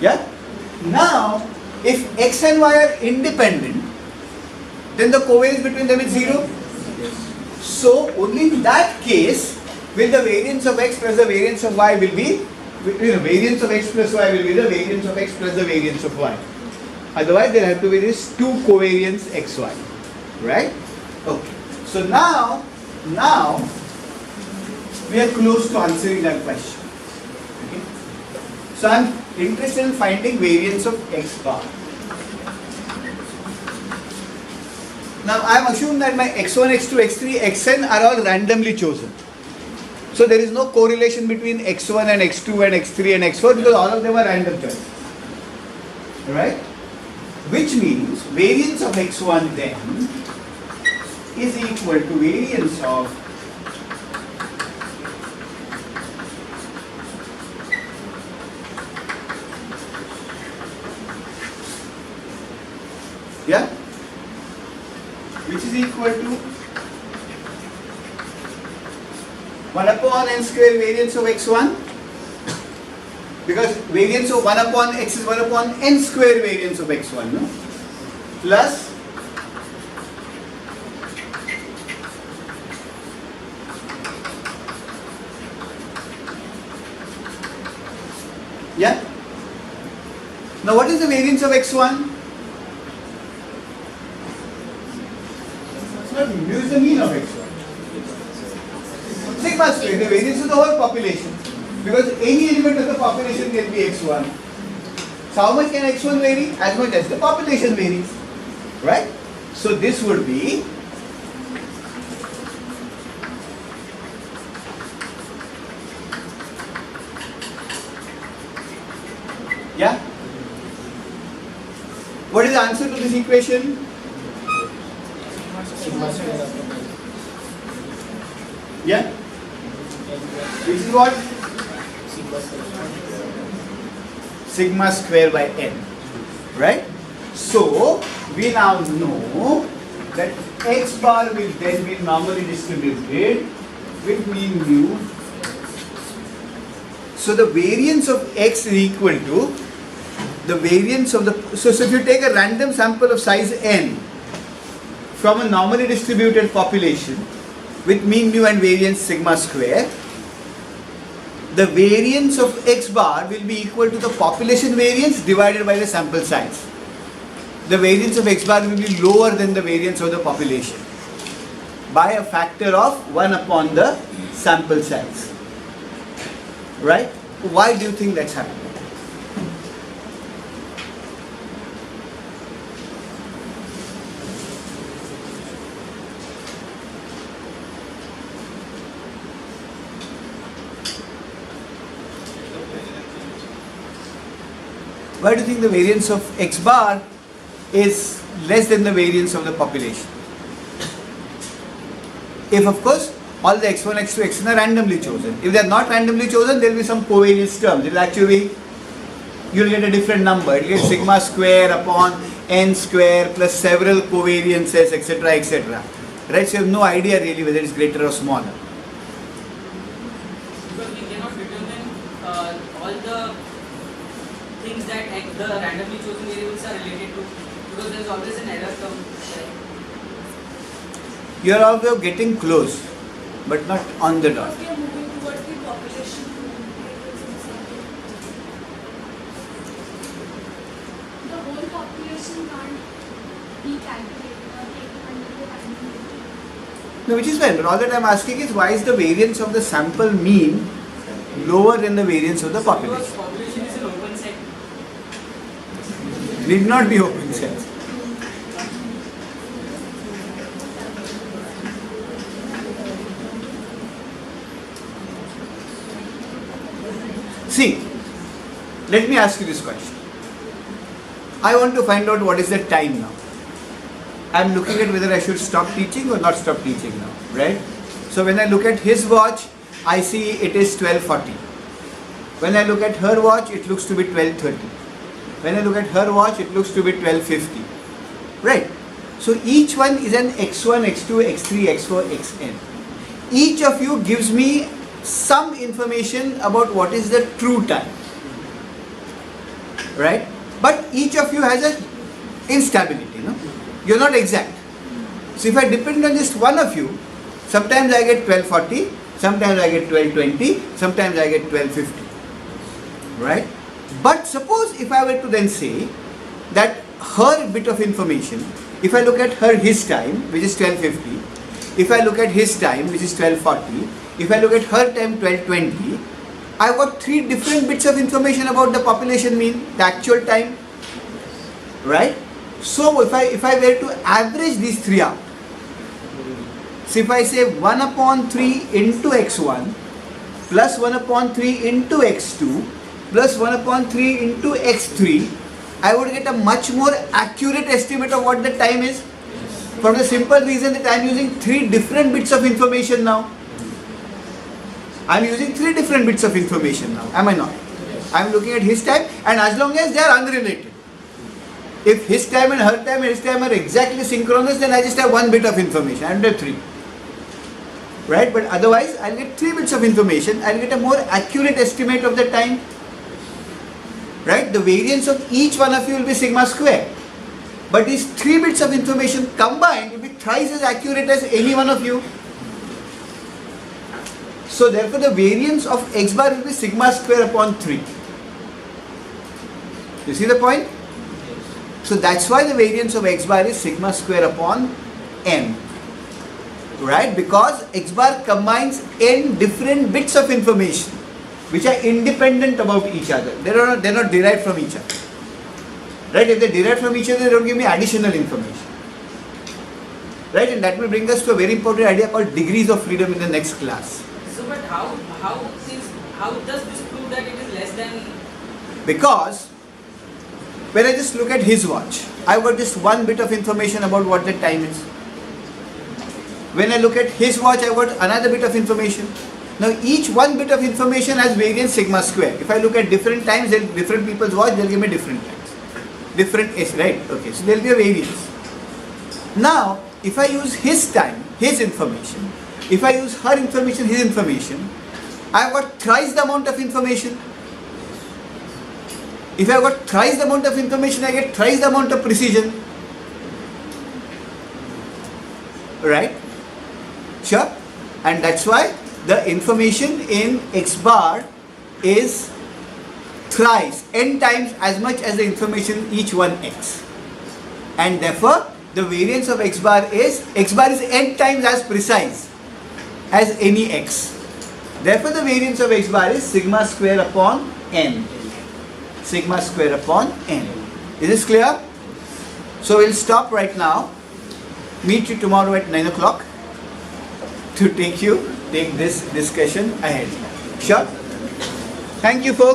Yeah? Now, if x and y are independent, then the covariance between them is 0. So, only in that case will the variance of x plus the variance of y will be, variance of x plus y will be the variance of x plus the variance of y. Otherwise, there have to be these two covariance xy. Right? Okay. So now we are close to answering that question. Okay. So I am interested in finding variance of x bar. Now I am assuming that my x1, x2, x3, xn are all randomly chosen. So there is no correlation between x1 and x2 and x3 and x4 because all of them are random choice. Right? Which means variance of x1 then is equal to variance of which is equal to 1 upon n square variance of x1, because variance of 1 upon x is 1 upon n square variance of x1, no? Plus now what is the variance of x1? Mu is the mean of x1. Sigma square, the variance of the whole population. Because any element of the population can be x1. So how much can x1 vary? As much as the population varies. Right? So this would be what is the answer to this equation? Which is what? Sigma square by n. Right? So, we now know that x bar will then be normally distributed with mean mu. So, the variance of x is equal to the variance of the... So if you take a random sample of size n from a normally distributed population with mean mu and variance sigma square, the variance of x bar will be equal to the population variance divided by the sample size. The variance of x bar will be lower than the variance of the population by a factor of 1 upon the sample size. Right? Why do you think that's happening? Why do you think the variance of x bar is less than the variance of the population? If of course all the x1, x2, xn are randomly chosen. If they are not randomly chosen, there will be some covariance terms. It will actually, you will get a different number. It will get sigma square upon n square plus several covariances, etc., etc. Right? So you have no idea really whether it is greater or smaller. Because we cannot determine all the things that the randomly chosen variables are related to, because there is always an error term. You are out of getting close, but not on the dot. We are moving towards the population. The whole population can't be calculated or taken under the randomly. No, which is fine. But all that I am asking is why is the variance of the sample mean lower than the variance of the Because population? population is an open set. Need not be open set. See, let me ask you this question. I want to find out what is the time now. I am looking at whether I should stop teaching or not stop teaching now, right? So when I look at his watch, I see it is 12:40. When I look at her watch, it looks to be 12:30. When I look at her watch, it looks to be 12:50. Right? So each one is an x1, x2, x3, x4, xn. Each of you gives me some information about what is the true time. right? But each of you has an instability, no? You're not exact. So if I depend on just one of you, sometimes I get 1240, sometimes I get 1220, sometimes I get 1250, right? But suppose if I were to then say that her bit of information, if I look at his time, which is 1250, if I look at his time, which is 1240, if I look at her time, 1220, I've got 3 different bits of information about the population mean, the actual time, right? So if I were to average these 3 out, so if I say 1 upon 3 into x1 plus 1 upon 3 into x2 plus 1 upon 3 into x3, I would get a much more accurate estimate of what the time is, for the simple reason that I am using 3 different bits of information now. I am using 3 different bits of information now, am I not? I am looking at his time, and as long as they are unrelated. If his time and her time and his time are exactly synchronous, then I just have 1 bit of information, I don't have 3. Right? But otherwise, I'll get 3 bits of information, I'll get a more accurate estimate of the time. Right? The variance of each one of you will be sigma square. But these 3 bits of information combined will be thrice as accurate as any one of you. So therefore the variance of x bar will be sigma square upon 3. You see the point? So that's why the variance of x bar is sigma square upon n. Right? Because x bar combines n different bits of information which are independent about each other. They're not derived from each other. Right? If they derive from each other, they don't give me additional information. Right? And that will bring us to a very important idea called degrees of freedom in the next class. So, but how does this prove that it is less than? Because when I just look at his watch, I've got just 1 bit of information about what the time is. When I look at his watch, I've got another bit of information. Now each 1 bit of information has variance sigma square. If I look at different times, different people's watch, they'll give me different times. Different S, right? Okay, so there'll be a variance. Now, if I use his time, his information, if I use her information, his information, I've got thrice the amount of information. If I've got thrice the amount of information, I get thrice the amount of precision. Right? Sure? And that's why the information in x bar is thrice, n times as much as the information in each one x. And therefore, the variance of x bar is n times as precise as any x. Therefore, the variance of x bar is sigma square upon n. Sigma square upon n. Is this clear? So we'll stop right now. Meet you tomorrow at 9 o'clock to take this discussion ahead. Sure? Thank you, folks.